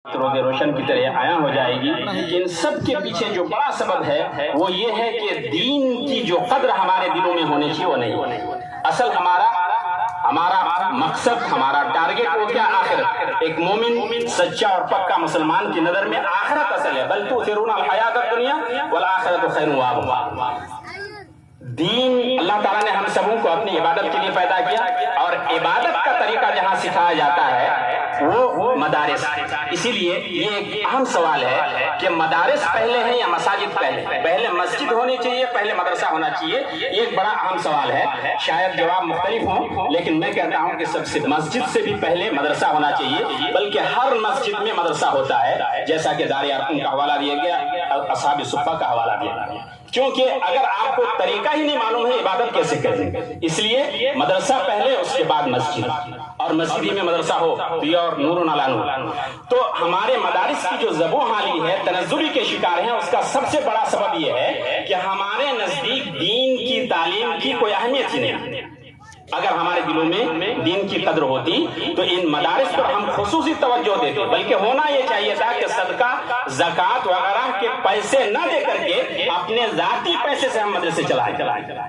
रोज़े रोशन की तरह आया हो जाएगी। इन सब के पीछे जो बड़ा सबब है वो ये है कि दीन की जो कद्र हमारे दिलों में होनी चाहिए वो नहीं। असल हमारा मकसद, हमारा टारगेट वो क्या? आखिरत। एक मोमिन सच्चा और पक्का मुसलमान की नजर में आखिरत असल है। बल तुसिरून अल हयात दुनिया वल आखिरतु खैरुन व अबक़ा। दीन अल्लाह ताला ने हम सबों को अपनी इबादत के लिए पैदा किया और इबादत का तरीका जहाँ सिखाया जाता है वो मदारिस। इसीलिए ये एक अहम सवाल है कि मदारिस पहले है या मसाजिद पहले? पहले मस्जिद होनी चाहिए, पहले मदरसा होना चाहिए? ये एक बड़ा अहम सवाल है। शायद जवाब मुख्तलिफ हो, लेकिन मैं कहता हूँ कि सबसे मस्जिद से भी पहले मदरसा होना चाहिए। बल्कि हर मस्जिद में मदरसा होता है, जैसा कि दार अरक़म का हवाला दिया गया, असहाब सुफ़्फ़ा का हवाला दिया गया। क्योंकि अगर आपको तरीका ही नहीं मालूम है इबादत कैसे करें, इसलिए मदरसा पहले, उसके बाद मस्जिद। और मस्जिद में मदरसा हो और नूरुन अला नूर। तो हमारे मदारिस की जो ज़बो हाली है, तनज़्ज़ुली के शिकार हैं, उसका सबसे बड़ा सबब यह है कि हमारे नज़दीक दीन की तालीम की कोई अहमियत ही नहीं। अगर हमारे दिलों में दीन की कद्र होती तो इन मदारिस पर हम खुसूसी तवज्जो देते। बल्कि होना यह चाहिए था कि सदका, ज़कात वगैरह के पैसे न दे करके अपने जाती पैसे से हम मदरसे चलाएं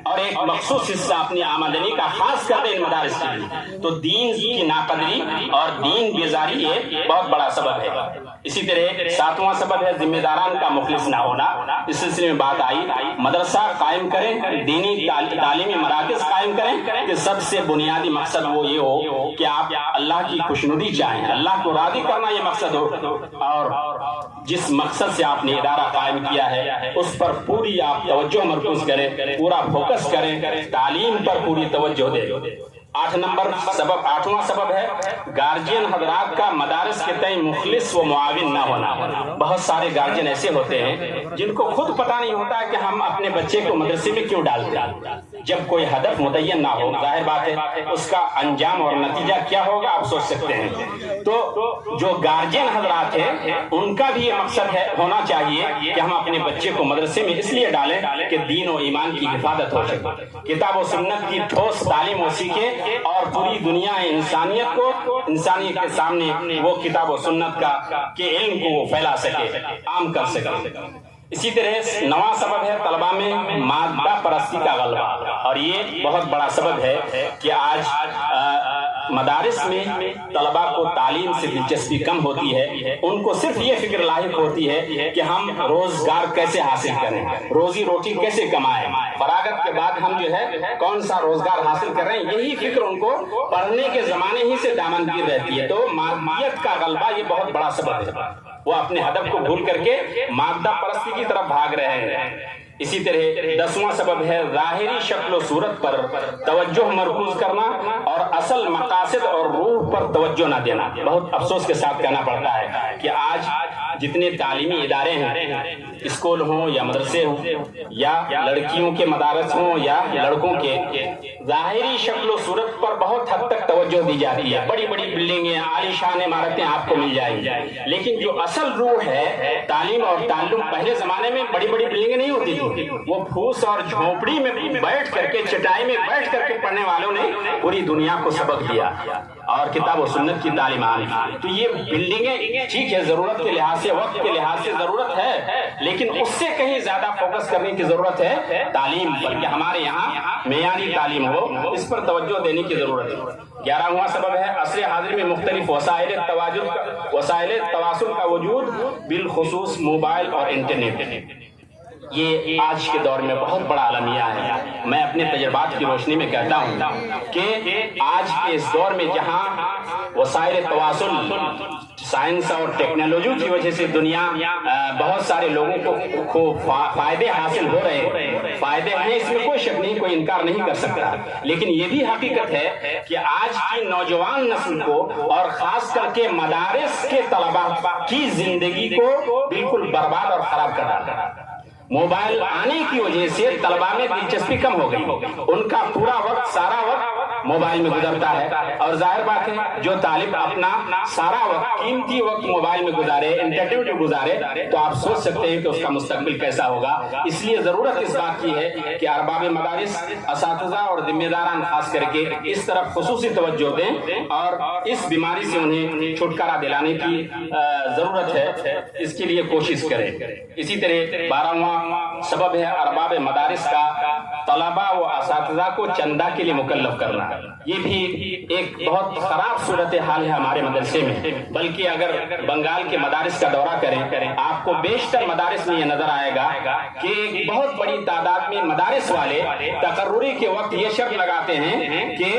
और एक मखसूस हिस्सा अपनी आमदनी का खास कर दे इन मदारिस के लिए। तो दीन की नाकदरी और दीन बेजारी ये बहुत बड़ा सबब है। इसी तरह सातवां सबब है जिम्मेदारान का मुखलिस ना होना। इस सिलसिले में बात आई, मदरसा कायम करें, दीनी तालीमी मराकज़ कायम करें कि सबसे बुनियादी मकसद वो ये हो कि आप अल्लाह की खुशनुदी चाहें, अल्लाह को राज़ी करना ये मकसद हो। और जिस मकसद से आपने इदारा कायम किया है उस पर पूरी आप तवज्जो मरकूज करें, पूरा फोकस करें, तालीम पर पूरी तवज्जो दें। आठवां सबब है गार्जियन हजरात का मदारिस के तय मुखलिस व मुआविन ना होना। बहुत सारे गार्जियन ऐसे होते हैं जिनको खुद पता नहीं होता कि हम अपने बच्चे को मदरसे में क्यों डालते हैं। जब कोई हदफ मुतय्यन ना हो, जाहिर बात है उसका अंजाम और नतीजा क्या होगा आप सोच सकते हैं। तो जो गार्जियन हजरात है उनका भी ये मकसद है, होना चाहिए कि हम अपने बच्चे को मदरसे में इसलिए डालें कि दीन और ईमान की हिफाजत हो सके, किताब और सुन्नत की ठोस तालीम वो सीखे और पूरी दुनिया इंसानियत के सामने वो किताब और सुन्नत के इल्म को वो फैला सके, आम कर सके। इसी तरह नवा सबब है तलबा में मादा परस्ती का गलबा। और ये बहुत बड़ा सबब है कि आज मदारिस में तलबा को तालीम से दिलचस्पी कम होती है। उनको सिर्फ ये फिक्र लाहिक होती है कि हम रोजगार कैसे हासिल करें, रोजी रोटी कैसे कमाएं, फरागत के बाद हम जो है कौन सा रोजगार हासिल कर रहे हैं, यही फिक्र उनको पढ़ने के जमाने ही से दामनगीर रहती है। तो मादियत का गलबा ये बहुत बड़ा सबब है। वो अपने हदफ को भूल करके मादा परस्ती की तरफ भाग रहे हैं। इसी तरह 10वां सबब है ज़ाहिरी शक्ल सूरत पर तवज्जो मरकूज करना और असल मकासद और रूह पर तवज्जो ना देना। बहुत अफसोस के साथ कहना पड़ता है कि आज जितने तालीमी इदारे हैं, स्कूल हों या मदरसे हों या लड़कियों के मदारस हों या लड़कों के, ज़ाहिरी शक्ल सूरत पर बहुत हद तक तवज्जो दी जाती है। बड़ी बड़ी बिल्डिंगें, आलीशान इमारतें आपको मिल जाएंगी, लेकिन जो असल रूह है तालीम और ताल्लुम, पहले जमाने में बड़ी बड़ी बिल्डिंगें नहीं होती थी। वो फूस और झोपड़ी में बैठ करके, चटाई में बैठ करके पढ़ने वालों ने पूरी दुनिया को सबक दिया और किताब और सुन्नत की तालीम आनी। तो ये बिल्डिंगें ठीक है, जरूरत के लिहाज से, वक्त के लिहाज से जरूरत है, लेकिन उससे कहीं ज्यादा फोकस करने की जरूरत है तालीम पर कि हमारे यहाँ मेयारी तालीम हो, इस पर तवज्जो देने की जरूरत है। 11वां सबब है असरे हाजिर में मुख्तलिफ वसाइल तवासुल का वजूद, बिलखुसूस मोबाइल और इंटरनेट। ये आज के दौर में बहुत बड़ा अलमिया है। मैं अपने तजर्बात की रोशनी में कहता हूँ कि आज के इस दौर में जहाँ वसाइल तवासुल, साइंस और टेक्नोलॉजी की वजह से दुनिया बहुत सारे लोगों को फायदे हासिल हो रहे हैं, फायदे हैं, इसमें कोई शक नहीं, कोई इनकार नहीं कर सकता। लेकिन ये भी हकीकत है कि आज की नौजवान नस्ल को और खास करके मदारिस के तलबा की जिंदगी को बिल्कुल बर्बाद और खराब कर डाला। मोबाइल आने की वजह से तलबा में दिलचस्पी कम हो गई, उनका पूरा वक्त, सारा वक्त मोबाइल में गुजरता है। और जाहिर बात है जो तालिब अपना सारा वक्त, कीमती वक्त मोबाइल में गुजारे, इंटरनेट में गुजारे, तो आप सोच सकते हैं कि उसका मुस्तकबिल कैसा होगा। इसलिए जरूरत इस बात की है कि अरबाब मदारिस, असातिज़ा और जिम्मेदारान खास करके इस तरफ खुसूसी तवज्जो दें और इस बीमारी से उन्हें छुटकारा दिलाने की ضرورت ہے اس کے لیے کوشش کریں۔ اسی طرح 12واں سبب ہے ارباب مدارس کا طلباء و اساتذہ کو چندہ کے لیے مکلف کرنا۔ یہ بھی ایک بہت خراب صورتحال ہے ہمارے مدرسے میں، بلکہ اگر بنگال کے مدارس کا دورہ کریں آپ کو بیشتر مدارس میں یہ نظر آئے گا کہ ایک بہت بڑی تعداد میں مدارس والے تقرری کے وقت یہ شرط لگاتے ہیں کہ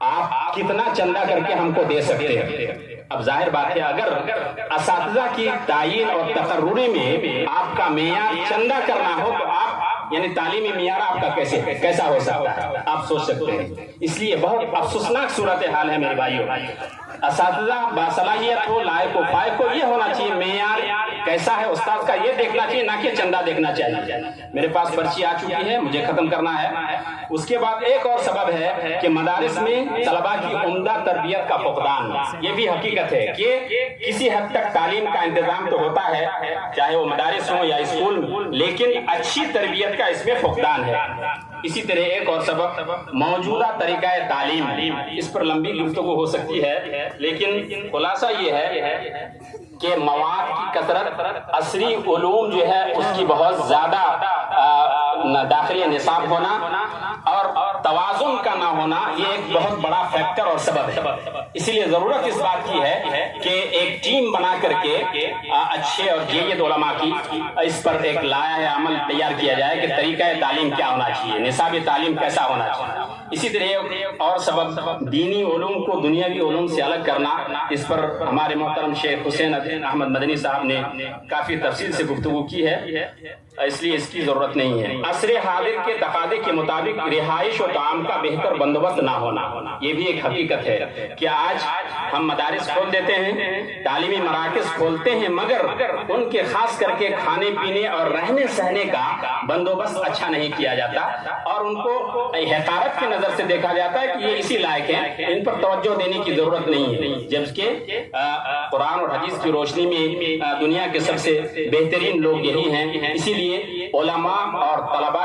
آپ کتنا چندہ کر کے ہم کو دے سکتے ہیں۔ اب ظاہر بات ہے اگر اساتذہ کی تعین اور تقرری میں آپ کا معیار چندہ کرنا ہو تو آپ یعنی تعلیمی معیار آپ کا کیسا ہو سکتا ہے آپ سوچ سکتے ہیں۔ اس لیے بہت افسوسناک صورتحال ہے میرے بھائیوں، اساتذہ باصلاحیت ہو، لائق و فائق ہو، یہ ہونا چاہیے معیار کیسا ہے استاد کا یہ دیکھنا چاہیے، نہ کہ چندہ دیکھنا چاہیے۔ میرے پاس پرچی آ چکی ہے، مجھے ختم کرنا ہے۔ اس کے بعد ایک اور سبب ہے کہ مدارس میں طلباء کی عمدہ تربیت کا فقدان۔ یہ بھی حقیقت ہے کہ کسی حد تک تعلیم کا انتظام تو ہوتا ہے چاہے وہ مدارس ہوں یا اسکول، لیکن اچھی تربیت کا اس میں فقدان ہے۔ اسی طرح ایک اور سبب موجودہ طریقہ تعلیم، اس پر لمبی گفتگو ہو سکتی ہے، لیکن خلاصہ یہ ہے کہ مواد کی کثرت، عصری علوم جو ہے اس کی بہت زیادہ داخلی نصاب ہونا اور توازن کا نہ ہونا، یہ ایک بہت بڑا فیکٹر اور سبب ہے۔ اسی لیے ضرورت اس بات کی ہے کہ ایک ٹیم بنا کر کے اچھے اور جید علماء کی اس پر ایک لائحہ عمل تیار کیا جائے کہ طریقہ تعلیم کیا ہونا چاہیے، نصاب تعلیم کیسا ہونا چاہیے۔ اسی طرح اور سبب دینی علوم کو دنیاوی علوم سے الگ کرنا، اس پر ہمارے محترم شیخ حسین احمد مدنی صاحب نے کافی تفصیل سے گفتگو کی ہے، اس لیے اس کی ضرورت نہیں ہے۔ عصر حاضر کے تقاضے کے مطابق رہائش و طعام کا بہتر بندوبست نہ ہونا، یہ بھی ایک حقیقت ہے کہ آج ہم مدارس کھول دیتے ہیں، تعلیمی مراکز کھولتے ہیں، مگر ان کے خاص کر کے کھانے پینے اور رہنے سہنے کا بندوبست اچھا نہیں کیا جاتا اور ان کو حقارت کی نظر سے دیکھا جاتا ہے کہ یہ اسی لائق ہیں، ان پر توجہ دینے کی ضرورت نہیں ہے، جبکہ قرآن اور حدیث کی روشنی میں دنیا کے سب سے بہترین لوگ یہی ہیں۔ اسی لیے علماء اور طلباء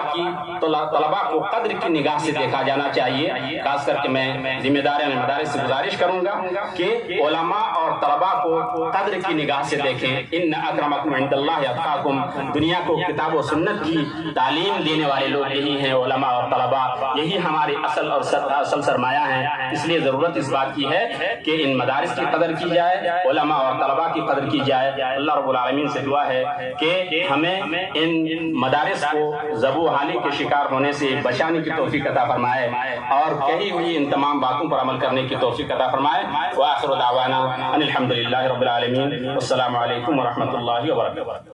کو قدر کی نگاہ سے دیکھا جانا چاہیے۔ خاص کر کے میں ذمہ داران مدارس سے گزارش کروں گا کہ علماء اور طلباء کو قدر کی نگاہ سے دیکھیں۔ ان اکرمکم عند اللہ اتقاکم، دنیا کو کتاب و سنت کی تعلیم دینے والے لوگ یہی ہیں، علماء اور طلباء، یہی ہماری اصل سرمایہ ہیں۔ اس لیے ضرورت اس بات کی ہے کہ ان مدارس کی قدر کی جائے، علماء اور طلباء کی قدر کی جائے۔ اللہ رب العالمین سے دعا ہے کہ ہمیں ان مدارس کو ذبح و حالی کے شکار ہونے سے بچانے کی توفیق عطا فرمائے اور کہی ہوئی ان تمام باتوں پر عمل کرنے کی توفیق عطا فرمائے۔ وآخر دعوانا ان الحمد للہ رب العالمین، والسلام علیکم ورحمۃ اللہ وبرکاتہ۔